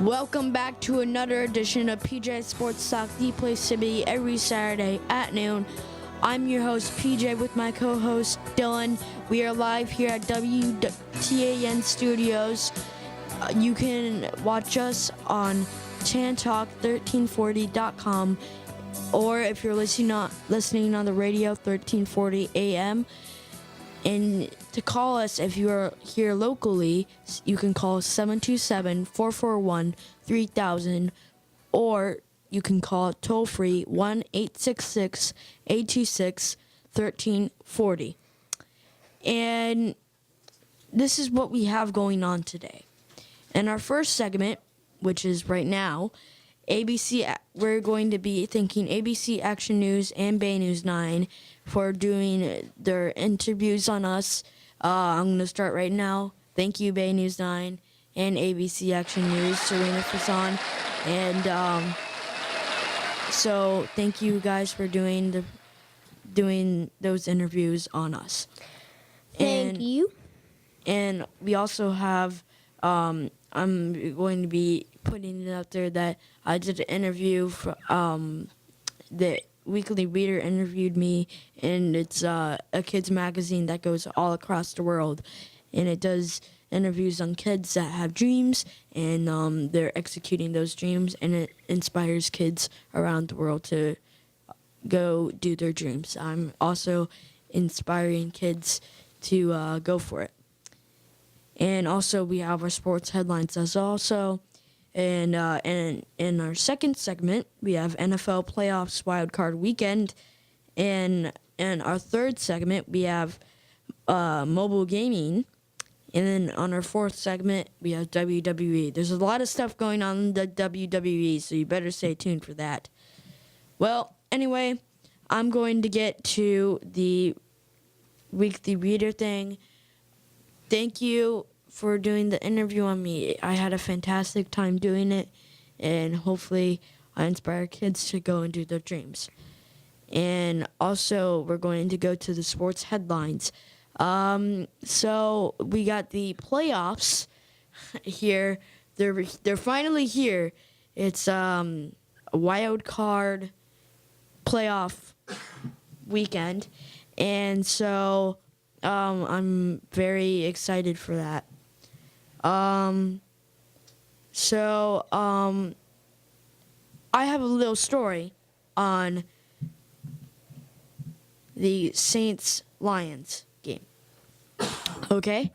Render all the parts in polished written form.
Welcome back to another edition of PJ Sports Talk, the place to be every Saturday at noon. I'm your host, PJ, with my co-host, Dylan. We are live here at WTAN Studios. You can watch us on chantalk1340.com, or if you're listening on the radio, 1340 AM. And to call us, if you are here locally, you can call 727-441-3000, or you can call toll-free 1-866-826-1340. And this is what we have going on today. In our first segment, which is right now, we're going to be thanking ABC Action News and Bay News 9 for doing their interviews on us. I'm going to start right now. Thank you, Bay News 9 and ABC Action News, Serena Faison. And so thank you guys for doing those interviews on us. Thank you. And we also have, I'm going to be putting it out there that I did an interview for, the Weekly Reader interviewed me, and it's a kids magazine that goes all across the world, and it does interviews on kids that have dreams, and they're executing those dreams, and it inspires kids around the world to go do their dreams. I'm also inspiring kids to go for it. And also we have our sports headlines as also. And in our second segment, we have NFL Playoffs Wild Card Weekend. And in our third segment, we have mobile gaming. And then on our fourth segment, we have WWE. There's a lot of stuff going on in the WWE, so you better stay tuned for that. Well, anyway, I'm going to get to the Weekly Reader thing. Thank you for doing the interview on me. I had a fantastic time doing it, and hopefully I inspire kids to go and do their dreams. And also, we're going to go to the sports headlines. So we got the playoffs here. They're finally here. It's a wild card playoff weekend, and so I'm very excited for that. I have a little story on the Saints-Lions game. Okay?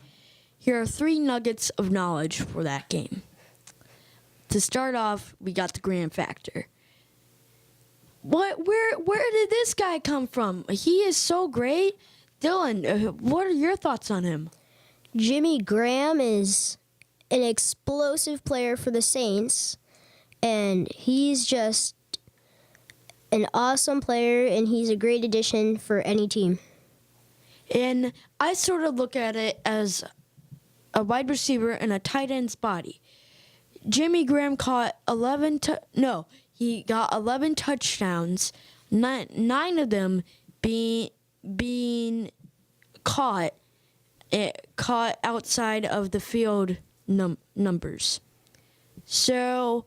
Here are 3 nuggets of knowledge for that game. To start off, we got the Graham factor. Where did this guy come from? He is so great. Dylan, what are your thoughts on him? Jimmy Graham is an explosive player for the Saints, and he's just an awesome player, and he's a great addition for any team. And I sort of look at it as a wide receiver in a tight end's body. Jimmy Graham caught 11 touchdowns, 9 of them being caught outside of the field numbers. So,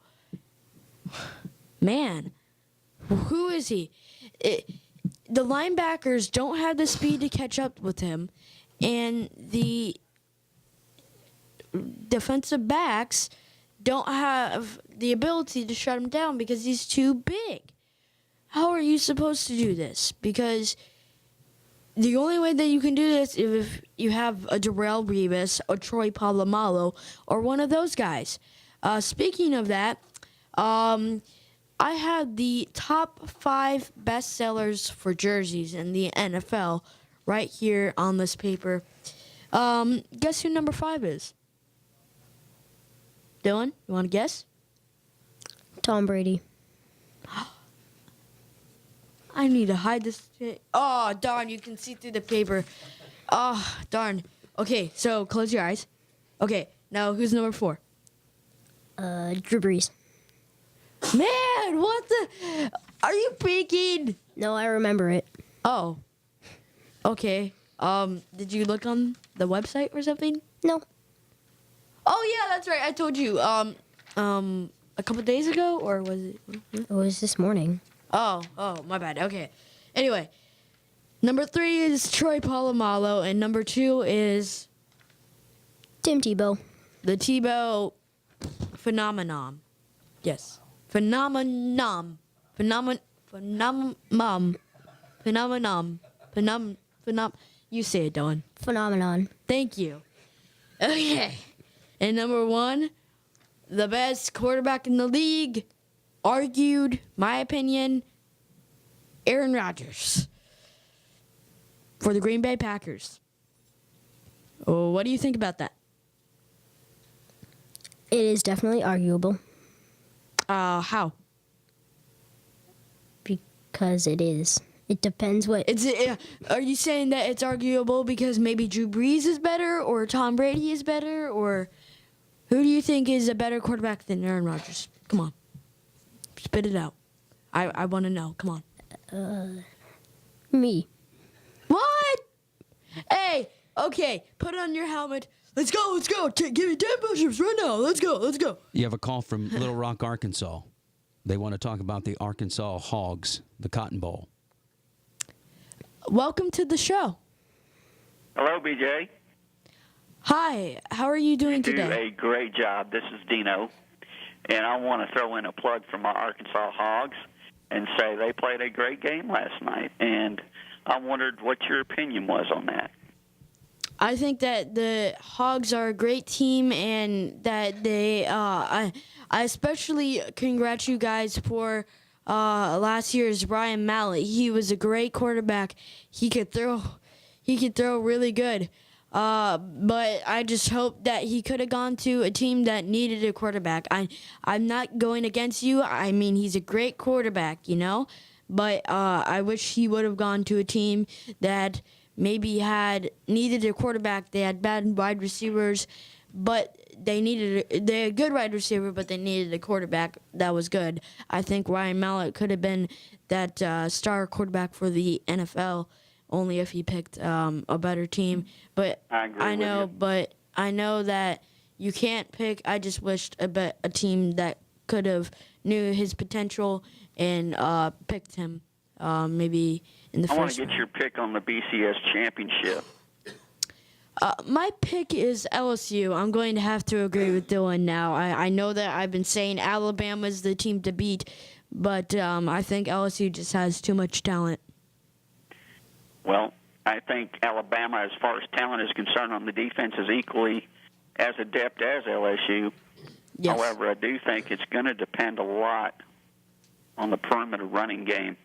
man, who is he? The linebackers don't have the speed to catch up with him, and the defensive backs don't have the ability to shut him down because he's too big. How are you supposed to do this? Because the only way that you can do this is if you have a Darrelle Revis, or Troy Polamalu, or one of those guys. Speaking of that, I had the top 5 bestsellers for jerseys in the NFL right here on this paper. Guess who number 5 is? Dylan, you want to guess? Tom Brady. I need to hide this. Oh, darn, you can see through the paper. Oh, darn. Okay, so close your eyes. Okay, now who's number 4? Drew Brees. Man, what the? Are you peeking? No, I remember it. Oh. Okay. Did you look on the website or something? No. Oh yeah, that's right. I told you. a couple days ago, or was it? It was this morning. Oh, my bad. Okay. Anyway, number 3 is Troy Polamalu, and number 2 is Tim Tebow. the Tebow phenomenon. Yes, phenomenon. You say it, Dawn. Phenomenon. Thank you. Okay. And number 1, the best quarterback in the league, argued, my opinion, Aaron Rodgers for the Green Bay Packers. Oh, what do you think about that? It is definitely arguable How? because it is. It depends what. Are you saying that it's arguable because maybe Drew Brees is better or Tom Brady is better, or who do you think is a better quarterback than Aaron Rodgers? Come on. Spit it out. I want to know. Come on. Me. What? Hey, okay, put on your helmet. Let's go. Give me 10 push-ups right now. Let's go. You have a call from Little Rock, Arkansas. They want to talk about the Arkansas Hogs, the Cotton Bowl. Welcome to the show. Hello, BJ. Hi, how are you doing Do today? a great job. This is Dino, and I want to throw in a plug for my Arkansas Hogs and say they played a great game last night, and I wondered what your opinion was on that. I think that the Hogs are a great team, and that they. I especially congratulate you guys for last year's Ryan Mallett. He was a great quarterback. He could throw really good. But I just hope that he could have gone to a team that needed a quarterback. I'm not going against you. I mean, he's a great quarterback, you know. But I wish he would have gone to a team that maybe needed a quarterback. They had bad wide receivers, but they had a good wide receiver, but they needed a quarterback that was good. I think Ryan Mallett could have been that star quarterback for the NFL, only if he picked a better team. But I agree with you. But I know that you can't pick. I just wished a team that could have knew his potential and picked him maybe in the I want first to get round. your pick on the BCS championship. My pick is LSU. I'm going to have to agree with Dylan now. I know that I've been saying Alabama's the team to beat, but I think LSU just has too much talent. Well, I think Alabama, as far as talent is concerned on the defense, is equally as adept as LSU. Yes. However, I do think it's going to depend a lot on the perimeter running game.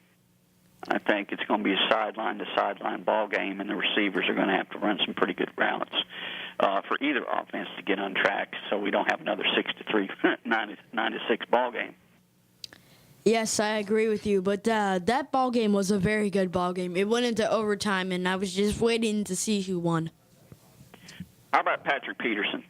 I think it's going to be a sideline-to-sideline ball game, and the receivers are going to have to run some pretty good routes for either offense to get on track, so we don't have another 6-3, 9-6 ball game. Yes, I agree with you, but that ball game was a very good ball game. It went into overtime, and I was just waiting to see who won. How about Patrick Peterson?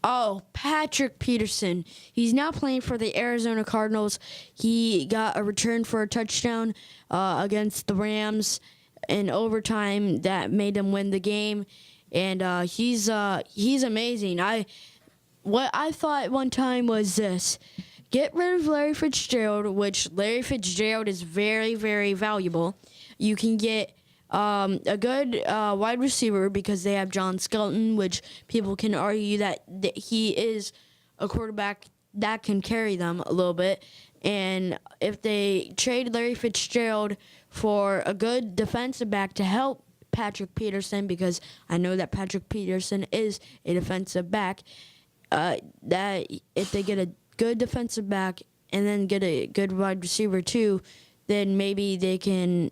Oh, Patrick Peterson. He's now playing for the Arizona Cardinals. He got a return for a touchdown against the Rams in overtime that made them win the game, and he's amazing. What I thought one time was this: get rid of Larry Fitzgerald, which Larry Fitzgerald is very, very valuable. You can get a good wide receiver because they have John Skelton, which people can argue that he is a quarterback that can carry them a little bit. And if they trade Larry Fitzgerald for a good defensive back to help Patrick Peterson, because I know that Patrick Peterson is a defensive back, that if they get a good defensive back and then get a good wide receiver too, then maybe they can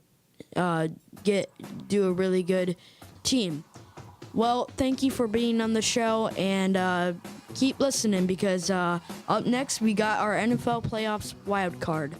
do a really good team. Well, thank you for being on the show, and keep listening, because up next we got our NFL playoffs wild card.